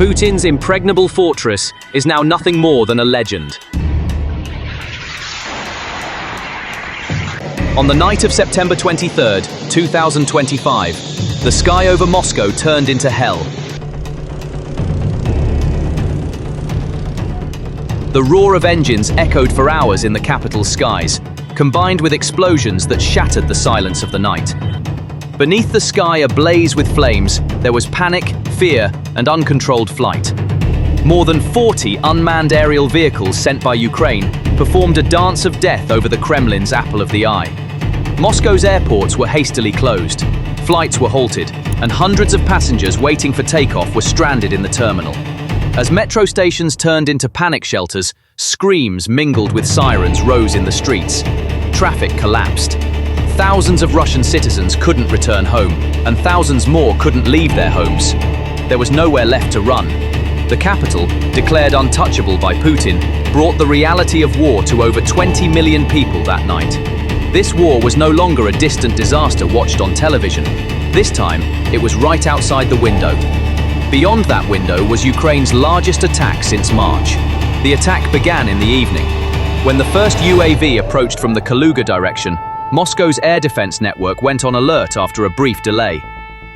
Putin's impregnable fortress is now nothing more than a legend. On the night of September 23rd, 2025, the sky over Moscow turned into hell. The roar of engines echoed for hours in the capital's skies, combined with explosions that shattered the silence of the night. Beneath the sky ablaze with flames, there was panic, fear, and uncontrolled flight. More than 40 unmanned aerial vehicles sent by Ukraine performed a dance of death over the Kremlin's apple of the eye. Moscow's airports were hastily closed, flights were halted, and hundreds of passengers waiting for takeoff were stranded in the terminal. As metro stations turned into panic shelters, screams mingled with sirens rose in the streets. Traffic collapsed. Thousands of Russian citizens couldn't return home, and thousands more couldn't leave their homes. There was nowhere left to run. The capital, declared untouchable by Putin, brought the reality of war to over 20 million people that night. This war was no longer a distant disaster watched on television. This time, it was right outside the window. Beyond that window was Ukraine's largest attack since March. The attack began in the evening. When the first UAV approached from the Kaluga direction, Moscow's air defense network went on alert after a brief delay.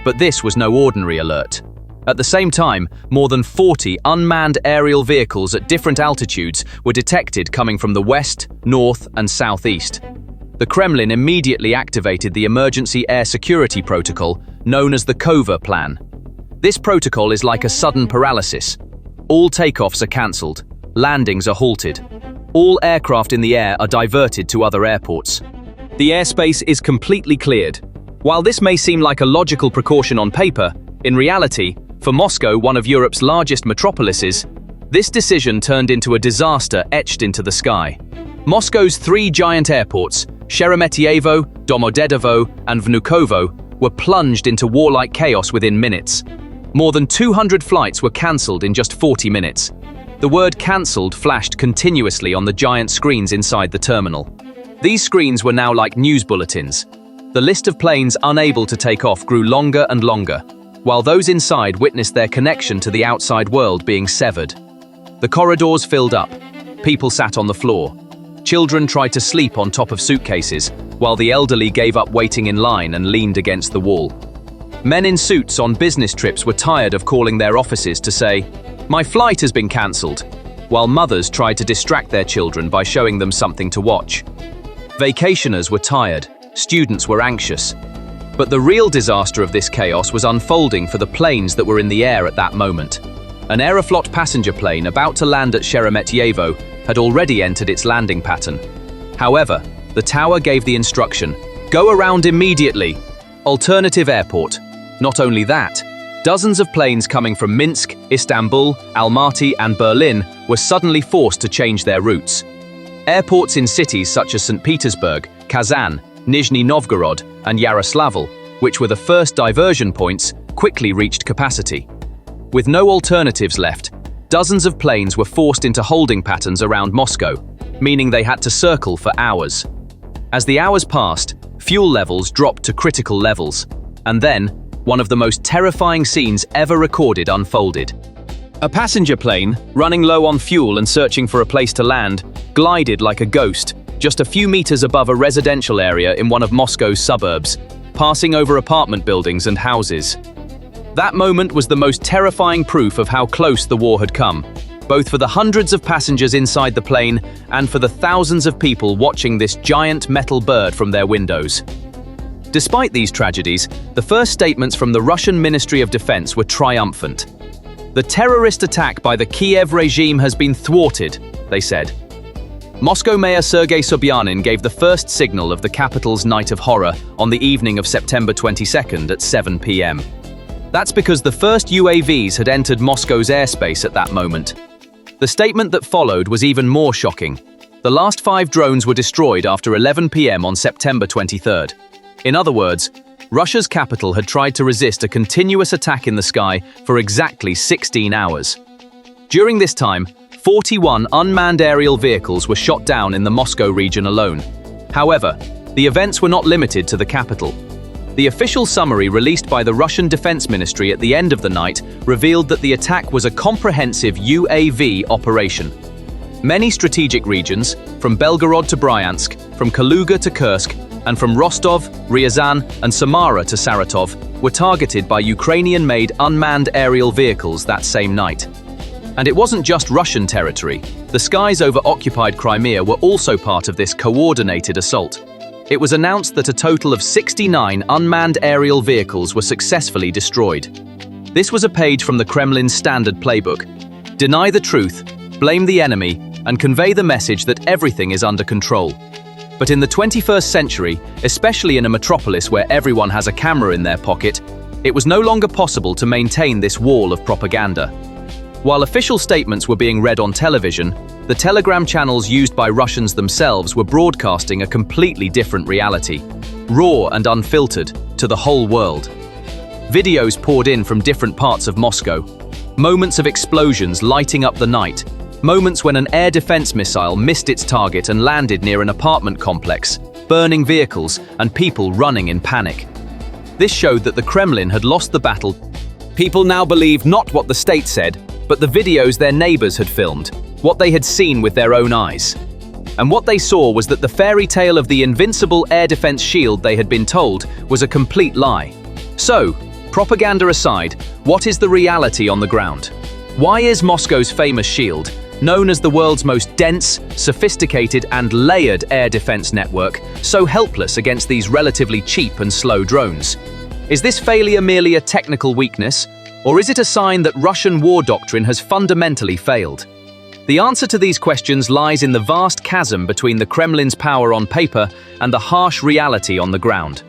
But this was no ordinary alert. At the same time, more than 40 unmanned aerial vehicles at different altitudes were detected coming from the west, north, and southeast. The Kremlin immediately activated the emergency air security protocol, known as the KOVER plan. This protocol is like a sudden paralysis. All takeoffs are cancelled, landings are halted. All aircraft in the air are diverted to other airports. The airspace is completely cleared. While this may seem like a logical precaution on paper, in reality, for Moscow, one of Europe's largest metropolises, this decision turned into a disaster etched into the sky. Moscow's three giant airports, Sheremetyevo, Domodedovo, and Vnukovo, were plunged into warlike chaos within minutes. More than 200 flights were cancelled in just 40 minutes. The word cancelled flashed continuously on the giant screens inside the terminal. These screens were now like news bulletins. The list of planes unable to take off grew longer and longer, while those inside witnessed their connection to the outside world being severed. The corridors filled up. People sat on the floor. Children tried to sleep on top of suitcases, while the elderly gave up waiting in line and leaned against the wall. Men in suits on business trips were tired of calling their offices to say, "My flight has been cancelled," while mothers tried to distract their children by showing them something to watch. Vacationers were tired, students were anxious. But the real disaster of this chaos was unfolding for the planes that were in the air at that moment. An Aeroflot passenger plane about to land at Sheremetyevo had already entered its landing pattern. However, the tower gave the instruction, "Go around immediately. Alternative airport." Not only that, dozens of planes coming from Minsk, Istanbul, Almaty, and Berlin were suddenly forced to change their routes. Airports in cities such as St. Petersburg, Kazan, Nizhny Novgorod, and Yaroslavl, which were the first diversion points, quickly reached capacity. With no alternatives left, dozens of planes were forced into holding patterns around Moscow, meaning they had to circle for hours. As the hours passed, fuel levels dropped to critical levels, and then, one of the most terrifying scenes ever recorded unfolded. A passenger plane, running low on fuel and searching for a place to land, glided like a ghost, just a few meters above a residential area in one of Moscow's suburbs, passing over apartment buildings and houses. That moment was the most terrifying proof of how close the war had come, both for the hundreds of passengers inside the plane and for the thousands of people watching this giant metal bird from their windows. Despite these tragedies, the first statements from the Russian Ministry of Defense were triumphant. "The terrorist attack by the Kiev regime has been thwarted," they said. Moscow Mayor Sergei Sobyanin gave the first signal of the capital's night of horror on the evening of September 22nd at 7 p.m. That's because the first UAVs had entered Moscow's airspace at that moment. The statement that followed was even more shocking. The last 5 drones were destroyed after 11 p.m. on September 23rd. In other words, Russia's capital had tried to resist a continuous attack in the sky for exactly 16 hours. During this time, 41 unmanned aerial vehicles were shot down in the Moscow region alone. However, the events were not limited to the capital. The official summary released by the Russian Defense Ministry at the end of the night revealed that the attack was a comprehensive UAV operation. Many strategic regions, from Belgorod to Bryansk, from Kaluga to Kursk, and from Rostov, Ryazan, and Samara to Saratov, were targeted by Ukrainian-made unmanned aerial vehicles that same night. And it wasn't just Russian territory. The skies over occupied Crimea were also part of this coordinated assault. It was announced that a total of 69 unmanned aerial vehicles were successfully destroyed. This was a page from the Kremlin's standard playbook. Deny the truth, blame the enemy, and convey the message that everything is under control. But in the 21st century, especially in a metropolis where everyone has a camera in their pocket, it was no longer possible to maintain this wall of propaganda. While official statements were being read on television, the Telegram channels used by Russians themselves were broadcasting a completely different reality, raw and unfiltered, to the whole world. Videos poured in from different parts of Moscow. Moments of explosions lighting up the night. Moments when an air defense missile missed its target and landed near an apartment complex, burning vehicles and people running in panic. This showed that the Kremlin had lost the battle. People now believed not what the state said, but the videos their neighbors had filmed, what they had seen with their own eyes. And what they saw was that the fairy tale of the invincible air defense shield they had been told was a complete lie. So, propaganda aside, what is the reality on the ground? Why is Moscow's famous shield, known as the world's most dense, sophisticated and layered air defense network, so helpless against these relatively cheap and slow drones? Is this failure merely a technical weakness, or is it a sign that Russian war doctrine has fundamentally failed? The answer to these questions lies in the vast chasm between the Kremlin's power on paper and the harsh reality on the ground.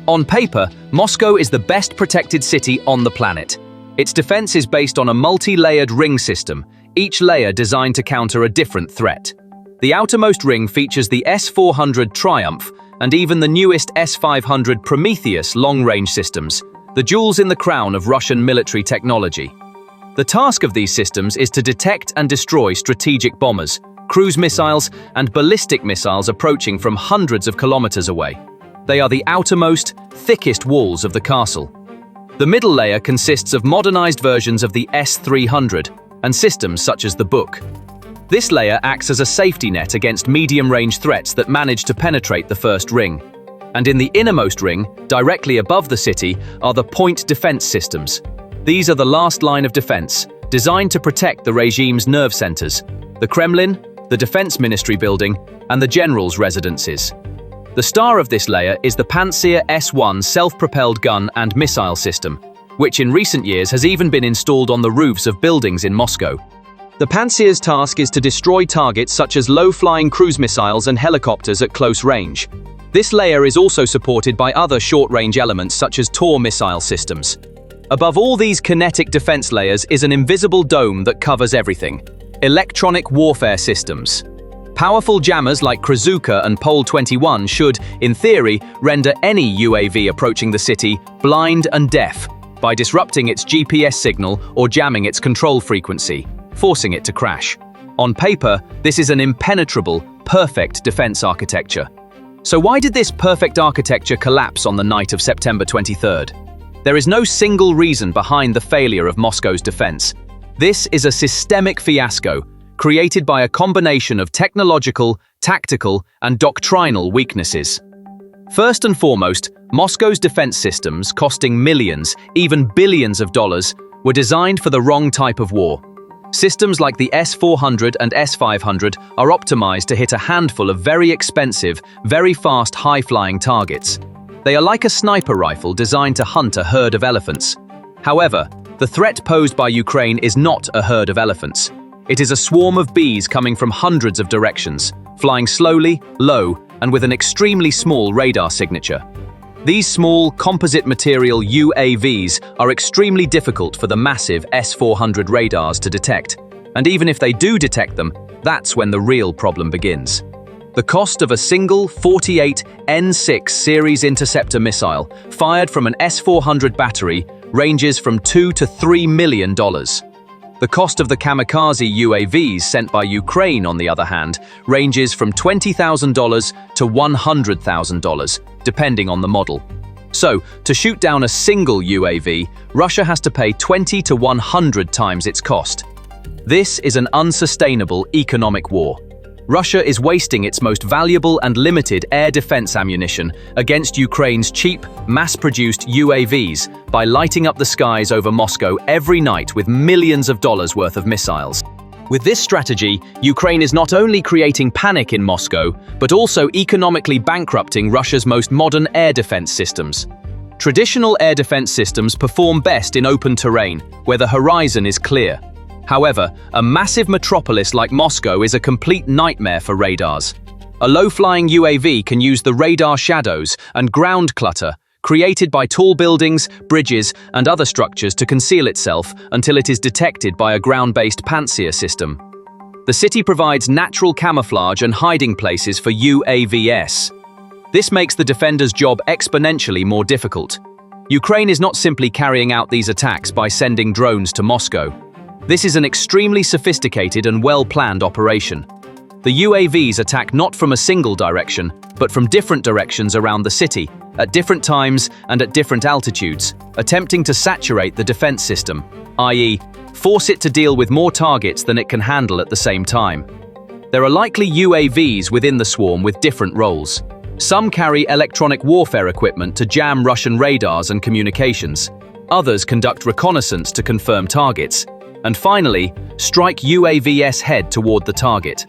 On paper, Moscow is the best protected city on the planet. Its defense is based on a multi-layered ring system, each layer designed to counter a different threat. The outermost ring features the S-400 Triumph and even the newest S-500 Prometheus long-range systems, the jewels in the crown of Russian military technology. The task of these systems is to detect and destroy strategic bombers, cruise missiles, and ballistic missiles approaching from hundreds of kilometers away. They are the outermost, thickest walls of the castle. The middle layer consists of modernized versions of the S-300 and systems such as the Buk. This layer acts as a safety net against medium-range threats that manage to penetrate the first ring. And in the innermost ring, directly above the city, are the point defense systems. These are the last line of defense, designed to protect the regime's nerve centers, the Kremlin, the Defense Ministry building, and the generals' residences. The star of this layer is the Pantsir S-1 self-propelled gun and missile system, which in recent years has even been installed on the roofs of buildings in Moscow. The Pantsir's task is to destroy targets such as low-flying cruise missiles and helicopters at close range. This layer is also supported by other short-range elements such as Tor missile systems. Above all these kinetic defense layers is an invisible dome that covers everything: electronic warfare systems. Powerful jammers like Krasuka and Pole 21 should, in theory, render any UAV approaching the city blind and deaf by disrupting its GPS signal or jamming its control frequency, forcing it to crash. On paper, this is an impenetrable, perfect defense architecture. So why did this perfect architecture collapse on the night of September 23rd? There is no single reason behind the failure of Moscow's defense. This is a systemic fiasco, created by a combination of technological, tactical, and doctrinal weaknesses. First and foremost, Moscow's defense systems, costing millions, even billions of dollars, were designed for the wrong type of war. Systems like the S-400 and S-500 are optimized to hit a handful of very expensive, very fast, high-flying targets. They are like a sniper rifle designed to hunt a herd of elephants. However, the threat posed by Ukraine is not a herd of elephants. It is a swarm of bees coming from hundreds of directions, flying slowly, low, and with an extremely small radar signature. These small, composite material UAVs are extremely difficult for the massive S-400 radars to detect, and even if they do detect them, that's when the real problem begins. The cost of a single 48 N6 series interceptor missile fired from an S-400 battery ranges from $2 to $3 million. The cost of the kamikaze UAVs sent by Ukraine, on the other hand, ranges from $20,000 to $100,000, depending on the model. So, to shoot down a single UAV, Russia has to pay 20 to 100 times its cost. This is an unsustainable economic war. Russia is wasting its most valuable and limited air defense ammunition against Ukraine's cheap, mass-produced UAVs by lighting up the skies over Moscow every night with millions of dollars worth of missiles. With this strategy, Ukraine is not only creating panic in Moscow, but also economically bankrupting Russia's most modern air defense systems. Traditional air defense systems perform best in open terrain, where the horizon is clear. However, a massive metropolis like Moscow is a complete nightmare for radars. A low-flying UAV can use the radar shadows and ground clutter created by tall buildings, bridges, and other structures to conceal itself until it is detected by a ground-based Pantsir system. The city provides natural camouflage and hiding places for UAVs. This makes the defender's job exponentially more difficult. Ukraine is not simply carrying out these attacks by sending drones to Moscow. This is an extremely sophisticated and well-planned operation. The UAVs attack not from a single direction, but from different directions around the city, at different times and at different altitudes, attempting to saturate the defense system, i.e., force it to deal with more targets than it can handle at the same time. There are likely UAVs within the swarm with different roles. Some carry electronic warfare equipment to jam Russian radars and communications. Others conduct reconnaissance to confirm targets. And finally, strike UAVs head toward the target.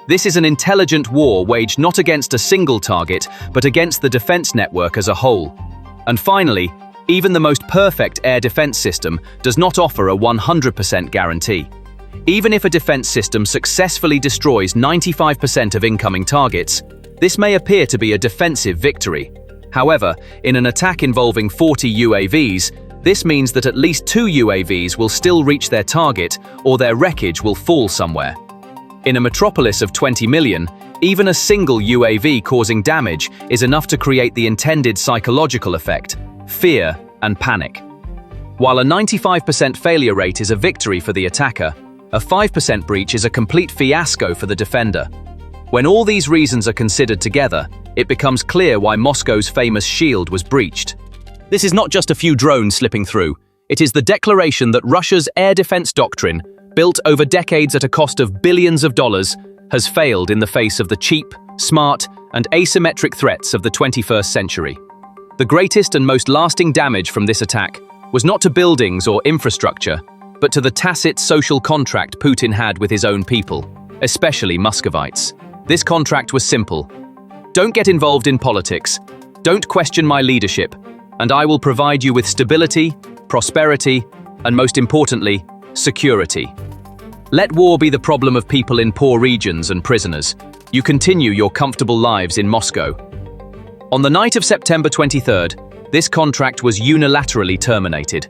This is an intelligent war waged not against a single target, but against the defense network as a whole. And finally, even the most perfect air defense system does not offer a 100% guarantee. Even if a defense system successfully destroys 95% of incoming targets, this may appear to be a defensive victory. However, in an attack involving 40 UAVs, this means that at least 2 UAVs will still reach their target or their wreckage will fall somewhere. In a metropolis of 20 million, even a single UAV causing damage is enough to create the intended psychological effect, fear and panic. While a 95% failure rate is a victory for the attacker, a 5% breach is a complete fiasco for the defender. When all these reasons are considered together, it becomes clear why Moscow's famous shield was breached. This is not just a few drones slipping through. It is the declaration that Russia's air defense doctrine, built over decades at a cost of billions of dollars, has failed in the face of the cheap, smart, and asymmetric threats of the 21st century. The greatest and most lasting damage from this attack was not to buildings or infrastructure, but to the tacit social contract Putin had with his own people, especially Muscovites. This contract was simple. Don't get involved in politics, don't question my leadership, and I will provide you with stability, prosperity, and most importantly, security. Let war be the problem of people in poor regions and prisoners. You continue your comfortable lives in Moscow. On the night of September 23rd, this contract was unilaterally terminated.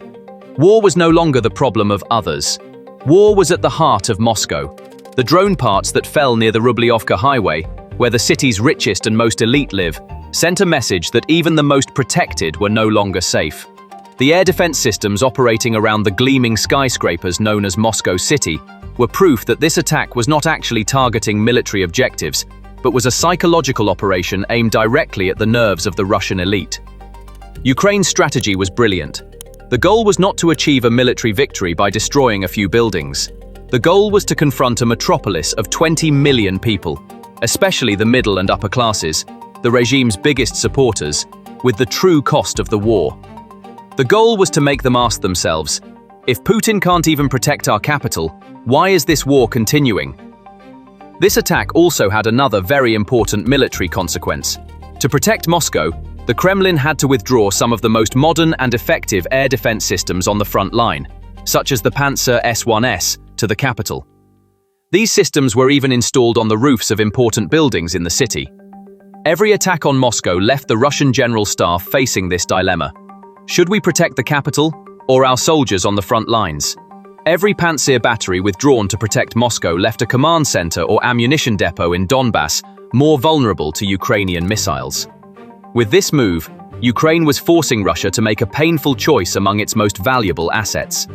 War was no longer the problem of others. War was at the heart of Moscow. The drone parts that fell near the Rubliovka highway, where the city's richest and most elite live, sent a message that even the most protected were no longer safe. The air defense systems operating around the gleaming skyscrapers known as Moscow City were proof that this attack was not actually targeting military objectives, but was a psychological operation aimed directly at the nerves of the Russian elite. Ukraine's strategy was brilliant. The goal was not to achieve a military victory by destroying a few buildings. The goal was to confront a metropolis of 20 million people, especially the middle and upper classes, the regime's biggest supporters, with the true cost of the war. The goal was to make them ask themselves, if Putin can't even protect our capital, why is this war continuing? This attack also had another very important military consequence. To protect Moscow, the Kremlin had to withdraw some of the most modern and effective air defense systems on the front line, such as the Pantsir S-1S, to the capital. These systems were even installed on the roofs of important buildings in the city. Every attack on Moscow left the Russian general staff facing this dilemma. Should we protect the capital, or our soldiers on the front lines? Every Pantsir battery withdrawn to protect Moscow left a command center or ammunition depot in Donbass more vulnerable to Ukrainian missiles. With this move, Ukraine was forcing Russia to make a painful choice among its most valuable assets.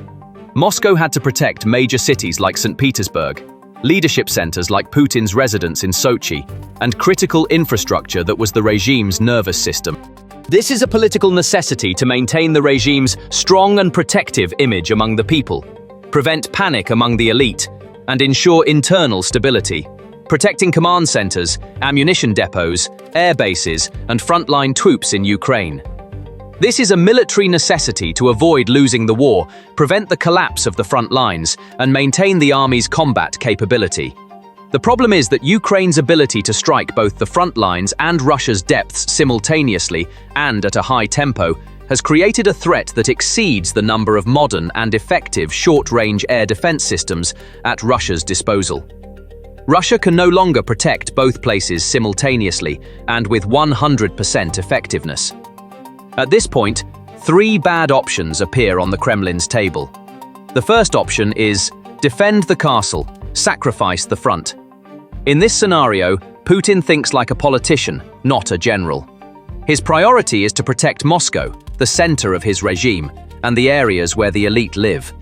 Moscow had to protect major cities like St. Petersburg, leadership centers like Putin's residence in Sochi, and critical infrastructure that was the regime's nervous system. This is a political necessity to maintain the regime's strong and protective image among the people, prevent panic among the elite, and ensure internal stability, protecting command centers, ammunition depots, air bases, and frontline troops in Ukraine. This is a military necessity to avoid losing the war, prevent the collapse of the front lines, and maintain the army's combat capability. The problem is that Ukraine's ability to strike both the front lines and Russia's depths simultaneously and at a high tempo has created a threat that exceeds the number of modern and effective short-range air defense systems at Russia's disposal. Russia can no longer protect both places simultaneously and with 100% effectiveness. At this point, three bad options appear on the Kremlin's table. The first option is defend the castle, sacrifice the front. In this scenario, Putin thinks like a politician, not a general. His priority is to protect Moscow, the center of his regime, and the areas where the elite live.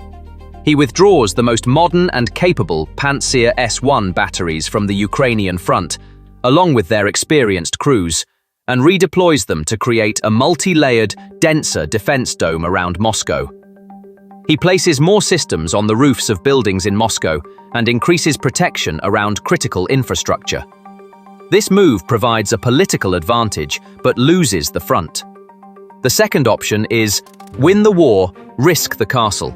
He withdraws the most modern and capable Pantsir S-1 batteries from the Ukrainian front, along with their experienced crews, and redeploys them to create a multi-layered, denser defense dome around Moscow. He places more systems on the roofs of buildings in Moscow and increases protection around critical infrastructure. This move provides a political advantage, but loses the front. The second option is win the war, risk the castle.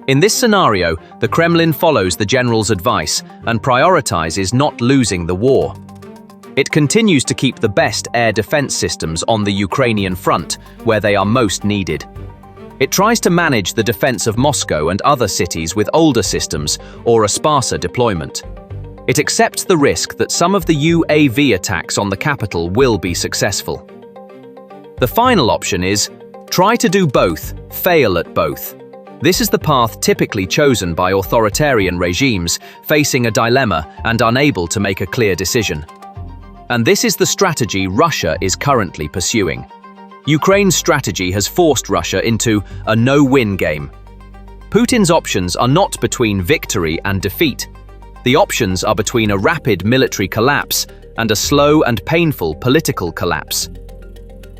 In this scenario, the Kremlin follows the general's advice and prioritizes not losing the war. It continues to keep the best air defense systems on the Ukrainian front, where they are most needed. It tries to manage the defense of Moscow and other cities with older systems or a sparser deployment. It accepts the risk that some of the UAV attacks on the capital will be successful. The final option is try to do both, fail at both. This is the path typically chosen by authoritarian regimes facing a dilemma and unable to make a clear decision. And this is the strategy Russia is currently pursuing. Ukraine's strategy has forced Russia into a no-win game. Putin's options are not between victory and defeat. The options are between a rapid military collapse and a slow and painful political collapse.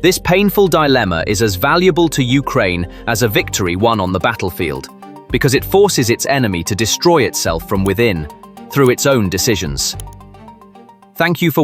This painful dilemma is as valuable to Ukraine as a victory won on the battlefield, because it forces its enemy to destroy itself from within, through its own decisions. Thank you for watching.